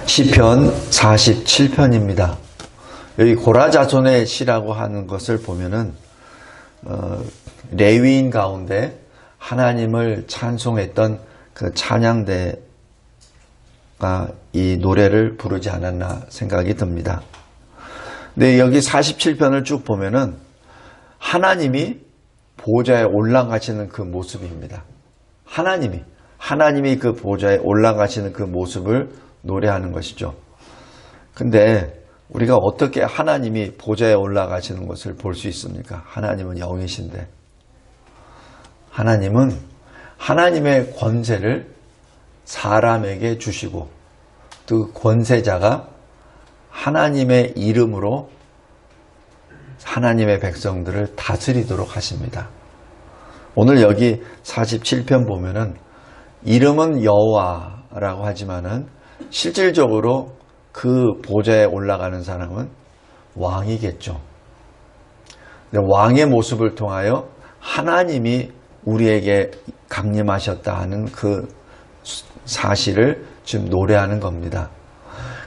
시편 47편입니다. 여기 고라자손의 시라고 하는 것을 보면은 레위인 가운데 하나님을 찬송했던 그 찬양대가 이 노래를 부르지 않았나 생각이 듭니다. 근데 여기 47편을 쭉 보면은 하나님이 보좌에 올라가시는 그 모습입니다. 하나님이 그 보좌에 올라가시는 그 모습을 노래하는 것이죠. 근데 우리가 어떻게 하나님이 보좌에 올라가시는 것을 볼 수 있습니까? 하나님은 영이신데, 하나님은 하나님의 권세를 사람에게 주시고 그 권세자가 하나님의 이름으로 하나님의 백성들을 다스리도록 하십니다. 오늘 여기 47편 보면은 이름은 여호와라고 하지만은 실질적으로 그 보좌에 올라가는 사람은 왕이겠죠. 왕의 모습을 통하여 하나님이 우리에게 강림하셨다 하는 그 사실을 지금 노래하는 겁니다.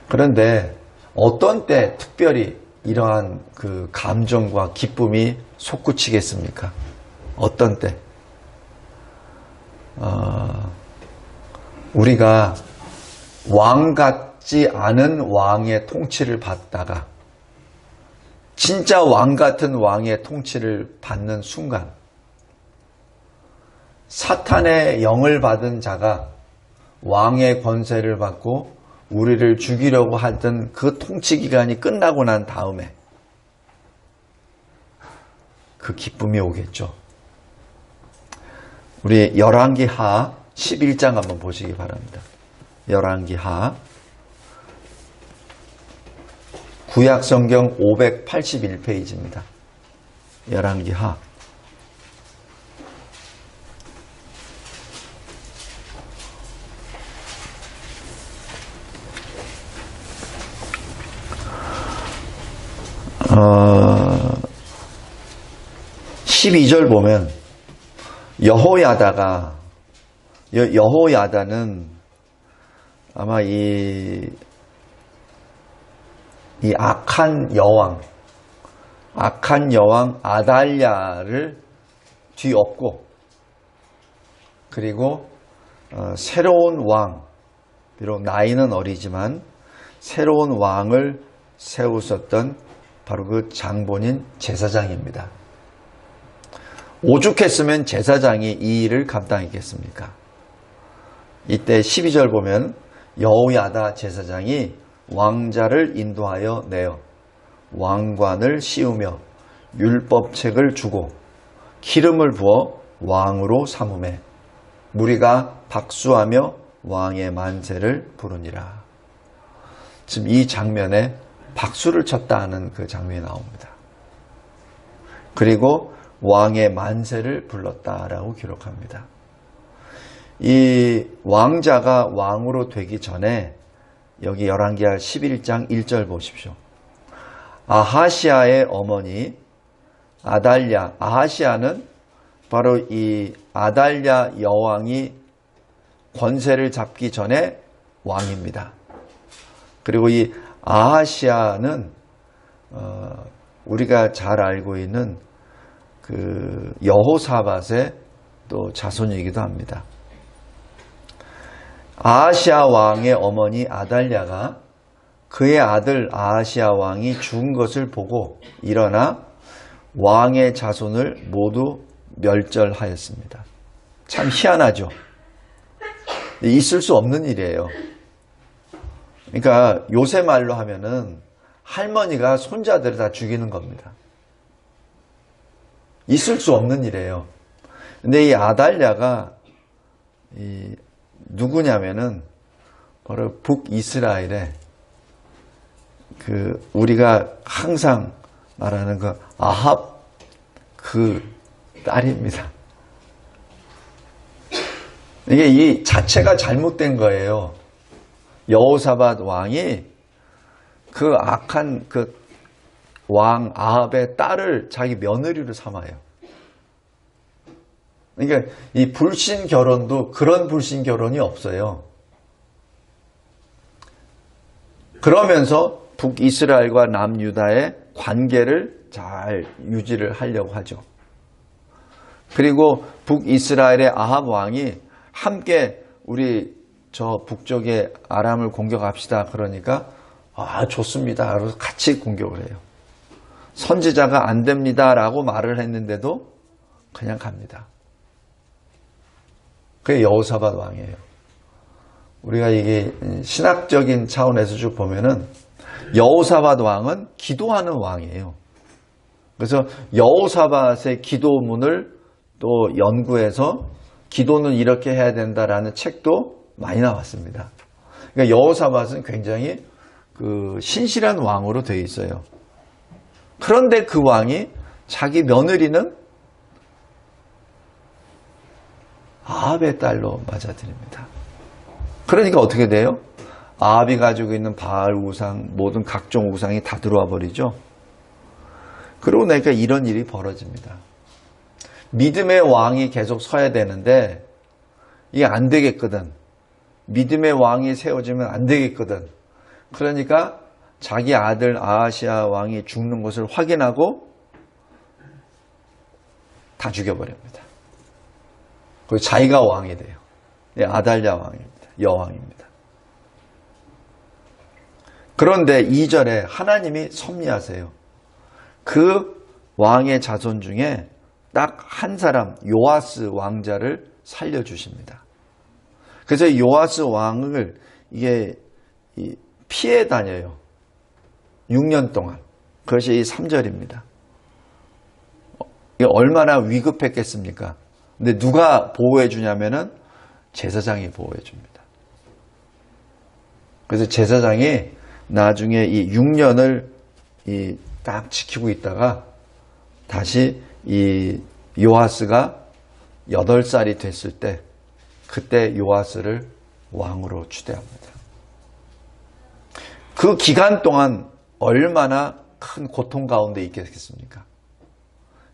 그런데 어떤 때 특별히 이러한 그 감정과 기쁨이 솟구치겠습니까? 어떤 때? 우리가 왕 같지 않은 왕의 통치를 받다가 진짜 왕 같은 왕의 통치를 받는 순간, 사탄의 영을 받은 자가 왕의 권세를 받고 우리를 죽이려고 하던 그 통치 기간이 끝나고 난 다음에 그 기쁨이 오겠죠. 우리 열왕기하 11장 한번 보시기 바랍니다. 열왕기하 구약성경 581페이지입니다. 열왕기하 어, 12절 보면 여호야다는 아마 이 악한 여왕 아달랴를 뒤엎고, 그리고 새로운 왕, 비록 나이는 어리지만 새로운 왕을 세우셨던 바로 그 장본인 제사장입니다. 오죽했으면 제사장이 이 일을 감당했겠습니까? 이때 12절 보면 여호야다 제사장이 왕자를 인도하여 내어 왕관을 씌우며 율법책을 주고 기름을 부어 왕으로 삼으매 무리가 박수하며 왕의 만세를 부르니라. 지금 이 장면에 박수를 쳤다 하는 그 장면이 나옵니다. 그리고 왕의 만세를 불렀다라고 기록합니다. 이 왕자가 왕으로 되기 전에 여기 열왕기하 11장 1절 보십시오. 아하시아의 어머니 아달랴, 아하시아는 바로 이 아달랴 여왕이 권세를 잡기 전에 왕입니다. 그리고 이 아하시아는 우리가 잘 알고 있는 그 여호사밧의 또 자손이기도 합니다. 아하시아 왕의 어머니 아달랴가 그의 아들 아하시아 왕이 죽은 것을 보고 일어나 왕의 자손을 모두 멸절하였습니다. 참 희한하죠. 있을 수 없는 일이에요. 그러니까 요새 말로 하면은 할머니가 손자들을 다 죽이는 겁니다. 있을 수 없는 일이에요. 근데 이 아달랴가 누구냐면은 바로 북이스라엘의 그 우리가 항상 말하는 그 아합 그 딸입니다. 이게 이 자체가 잘못된 거예요. 여호사밧 왕이 그 악한 그 왕 아합의 딸을 자기 며느리로 삼아요. 그러니까 이 불신 결혼도 그런 불신 결혼이 없어요. 그러면서 북이스라엘과 남유다의 관계를 잘 유지를 하려고 하죠. 그리고 북이스라엘의 아합 왕이 함께 우리 저 북쪽의 아람을 공격합시다. 그러니까 좋습니다. 그래서 같이 공격을 해요. 선지자가 안 됩니다. 라고 말을 했는데도 그냥 갑니다. 그게 여호사밧 왕이에요. 우리가 이게 신학적인 차원에서 쭉 보면은 여호사밧 왕은 기도하는 왕이에요. 그래서 여호사밧의 기도문을 또 연구해서 기도는 이렇게 해야 된다라는 책도 많이 나왔습니다. 그러니까 여호사밧은 굉장히 신실한 왕으로 되어 있어요. 그런데 그 왕이 자기 며느리는 아합의 딸로 맞아들입니다. 그러니까 어떻게 돼요? 아합이 가지고 있는 바알 우상, 모든 각종 우상이 다 들어와 버리죠. 그러고 나니까 이런 일이 벌어집니다. 믿음의 왕이 계속 서야 되는데 이게 안 되겠거든. 믿음의 왕이 세워지면 안 되겠거든. 그러니까 자기 아들 아하시아 왕이 죽는 것을 확인하고 다 죽여버립니다. 그리고 자기가 왕이 돼요. 아달랴 왕입니다. 여왕입니다. 그런데 2절에 하나님이 섭리하세요. 그 왕의 자손 중에 딱 한 사람 요아스 왕자를 살려주십니다. 그래서 요아스 왕을 이게 피해 다녀요. 6년 동안. 그것이 이 3절입니다. 이게 얼마나 위급했겠습니까? 근데 누가 보호해 주냐면은 제사장이 보호해 줍니다. 그래서 제사장이 나중에 이 6년을 딱 지키고 있다가 다시 이 요아스가 8살이 됐을 때 그때 요아스를 왕으로 추대합니다. 그 기간 동안 얼마나 큰 고통 가운데 있겠습니까?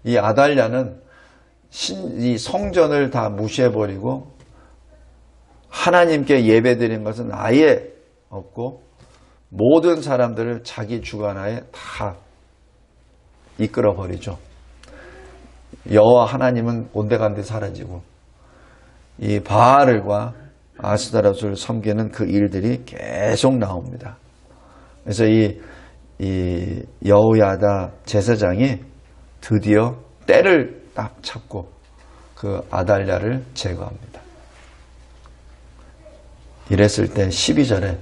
이 아달랴는 이 성전을 다 무시해버리고 하나님께 예배드린 것은 아예 없고 모든 사람들을 자기 주관하에 다 이끌어버리죠. 여호와 하나님은 온데간데 사라지고 이 바알과 아스타롯을 섬기는 그 일들이 계속 나옵니다. 그래서 이 여호야다 제사장이 드디어 때를 딱 잡고 그 아달랴를 제거합니다. 이랬을 때 12절에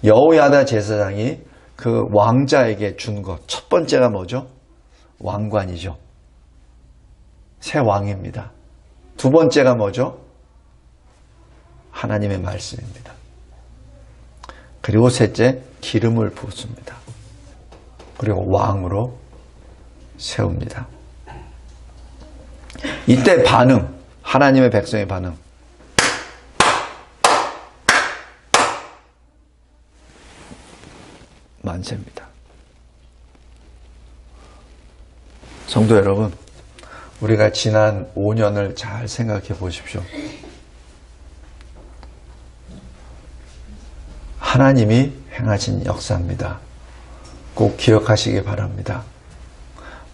여호야다 제사장이 그 왕자에게 준 것 첫 번째가 뭐죠? 왕관이죠. 새 왕입니다. 두 번째가 뭐죠? 하나님의 말씀입니다. 그리고 셋째, 기름을 붓습니다. 그리고 왕으로 세웁니다. 이때 반응, 하나님의 백성의 반응. 만세입니다. 성도 여러분, 우리가 지난 5년을 잘 생각해 보십시오. 하나님이 행하신 역사입니다. 꼭 기억하시기 바랍니다.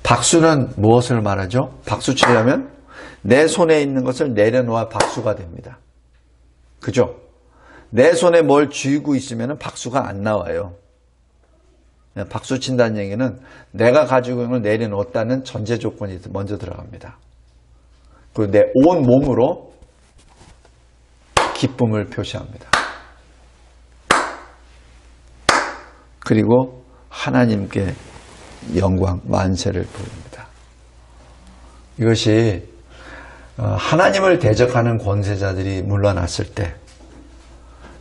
박수는 무엇을 말하죠? 박수 치려면 내 손에 있는 것을 내려놓아 박수가 됩니다. 그죠? 내 손에 뭘 쥐고 있으면 박수가 안 나와요. 박수 친다는 얘기는 내가 가지고 있는 걸 내려놓았다는 전제 조건이 먼저 들어갑니다. 그리고 내 온 몸으로 기쁨을 표시합니다. 그리고 하나님께 영광, 만세를 부릅니다. 이것이 하나님을 대적하는 권세자들이 물러났을 때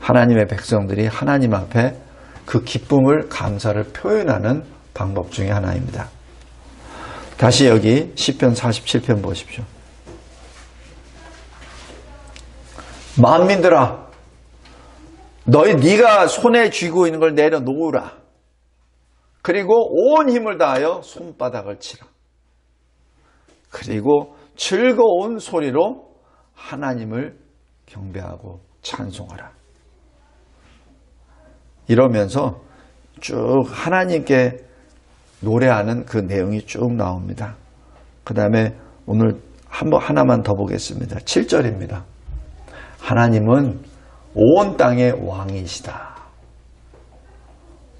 하나님의 백성들이 하나님 앞에 그 기쁨을, 감사를 표현하는 방법 중에 하나입니다. 다시 여기 시편 47편 보십시오. 만민들아, 네가 손에 쥐고 있는 걸 내려놓으라. 그리고 온 힘을 다하여 손바닥을 치라. 그리고 즐거운 소리로 하나님을 경배하고 찬송하라. 이러면서 쭉 하나님께 노래하는 그 내용이 쭉 나옵니다. 그 다음에 오늘 하나만 더 보겠습니다. 7절입니다. 하나님은 온 땅의 왕이시다.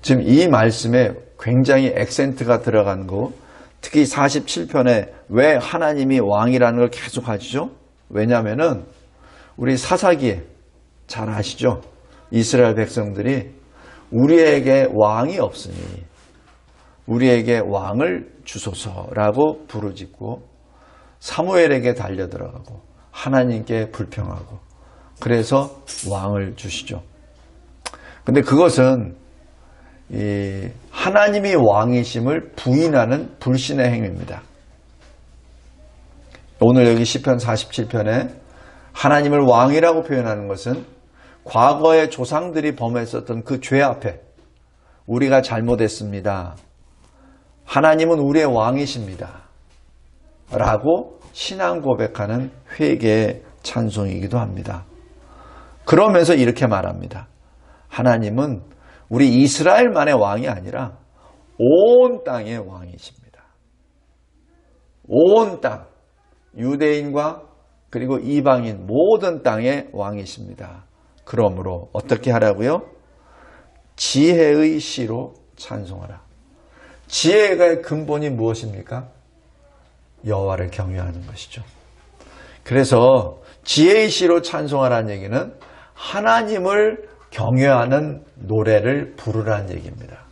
지금 이 말씀에 굉장히 액센트가 들어간 거, 특히 47편에 왜 하나님이 왕이라는 걸 계속 하시죠? 왜냐하면은 우리 사사기에 잘 아시죠? 이스라엘 백성들이 우리에게 왕이 없으니 우리에게 왕을 주소서라고 부르짖고 사무엘에게 달려들어가고 하나님께 불평하고 그래서 왕을 주시죠. 근데 그것은 이 하나님이 왕이심을 부인하는 불신의 행위입니다. 오늘 여기 시편 47편에 하나님을 왕이라고 표현하는 것은 과거의 조상들이 범했었던 그 죄 앞에 우리가 잘못했습니다. 하나님은 우리의 왕이십니다. 라고 신앙 고백하는 회개의 찬송이기도 합니다. 그러면서 이렇게 말합니다. 하나님은 우리 이스라엘만의 왕이 아니라 온 땅의 왕이십니다. 온 땅, 유대인과 그리고 이방인 모든 땅의 왕이십니다. 그러므로 어떻게 하라고요? 지혜의 시로 찬송하라. 지혜의 근본이 무엇입니까? 여호와를 경외하는 것이죠. 그래서 지혜의 시로 찬송하라는 얘기는 하나님을 경외하는 노래를 부르라는 얘기입니다.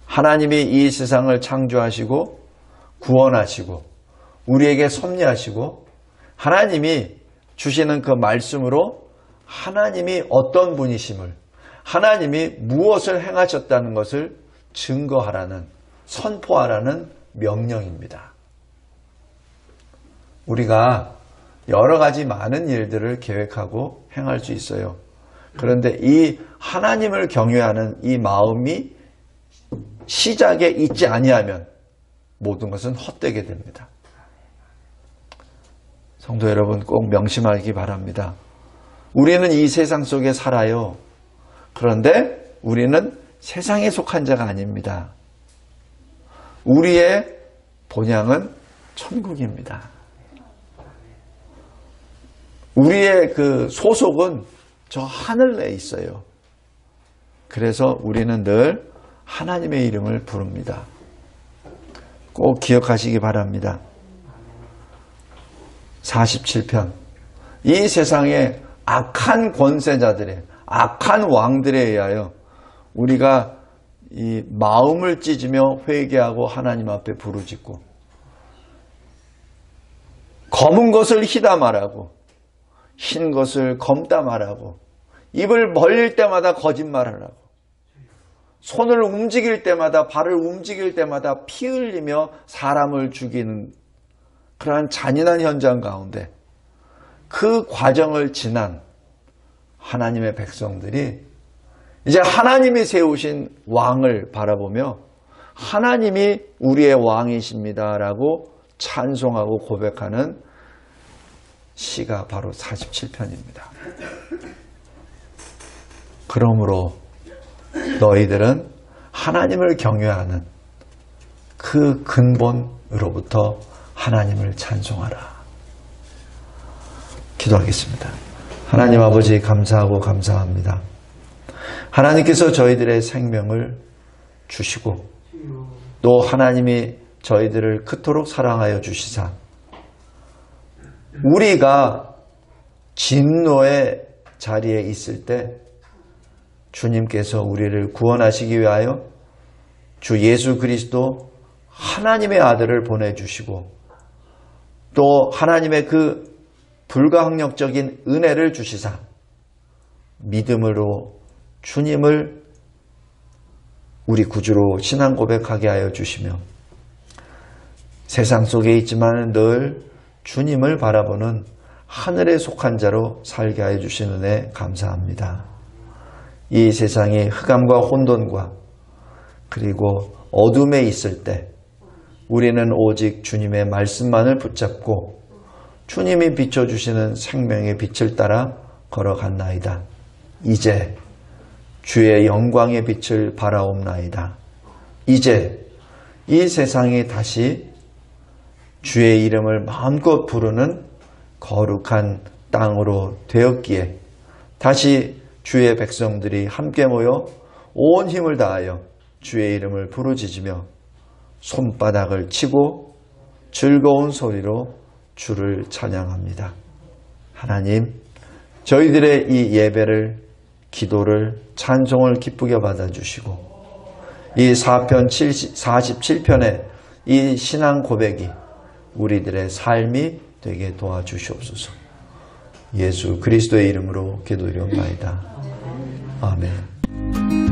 하나님이 이 세상을 창조하시고 구원하시고 우리에게 섭리하시고 하나님이 주시는 그 말씀으로 하나님이 어떤 분이심을, 하나님이 무엇을 행하셨다는 것을 증거하라는, 선포하라는 명령입니다. 우리가 여러 가지 많은 일들을 계획하고 행할 수 있어요. 그런데 이 하나님을 경외하는 이 마음이 시작에 있지 아니하면 모든 것은 헛되게 됩니다. 성도 여러분 꼭 명심하기 바랍니다. 우리는 이 세상 속에 살아요. 그런데 우리는 세상에 속한 자가 아닙니다. 우리의 본향은 천국입니다. 우리의 그 소속은 저 하늘에 있어요. 그래서 우리는 늘 하나님의 이름을 부릅니다. 꼭 기억하시기 바랍니다. 47편. 이 세상의 악한 권세자들의, 악한 왕들에 의하여 우리가 이 마음을 찢으며 회개하고 하나님 앞에 부르짖고 검은 것을 희다 말하고 흰 것을 검다 말하고 입을 벌릴 때마다 거짓말을 하고 손을 움직일 때마다 발을 움직일 때마다 피 흘리며 사람을 죽이는 그러한 잔인한 현장 가운데 그 과정을 지난 하나님의 백성들이 이제 하나님이 세우신 왕을 바라보며 하나님이 우리의 왕이십니다라고 찬송하고 고백하는 시가 바로 47편입니다. 그러므로 너희들은 하나님을 경외하는 그 근본으로부터 하나님을 찬송하라. 기도하겠습니다. 하나님 아버지 감사하고 감사합니다. 하나님께서 저희들의 생명을 주시고 또 하나님이 저희들을 그토록 사랑하여 주시사 우리가 진노의 자리에 있을 때 주님께서 우리를 구원하시기 위하여 주 예수 그리스도 하나님의 아들을 보내주시고 또 하나님의 그 불가항력적인 은혜를 주시사 믿음으로 주님을 우리 구주로 신앙 고백하게 하여 주시며 세상 속에 있지만 늘 주님을 바라보는 하늘에 속한 자로 살게 하여 주시는 은혜 감사합니다. 이 세상이 흑암과 혼돈과 그리고 어둠에 있을 때 우리는 오직 주님의 말씀만을 붙잡고 주님이 비춰주시는 생명의 빛을 따라 걸어갔나이다. 이제 주의 영광의 빛을 바라옵나이다. 이제 이 세상이 다시 주의 이름을 마음껏 부르는 거룩한 땅으로 되었기에 다시 주의 백성들이 함께 모여 온 힘을 다하여 주의 이름을 부르짖으며 손바닥을 치고 즐거운 소리로 주를 찬양합니다. 하나님, 저희들의 이 예배를, 기도를, 찬송을 기쁘게 받아주시고 이 47편의 이 신앙 고백이 우리들의 삶이 되게 도와주시옵소서. 예수 그리스도의 이름으로 기도드리옵나이다. 아멘.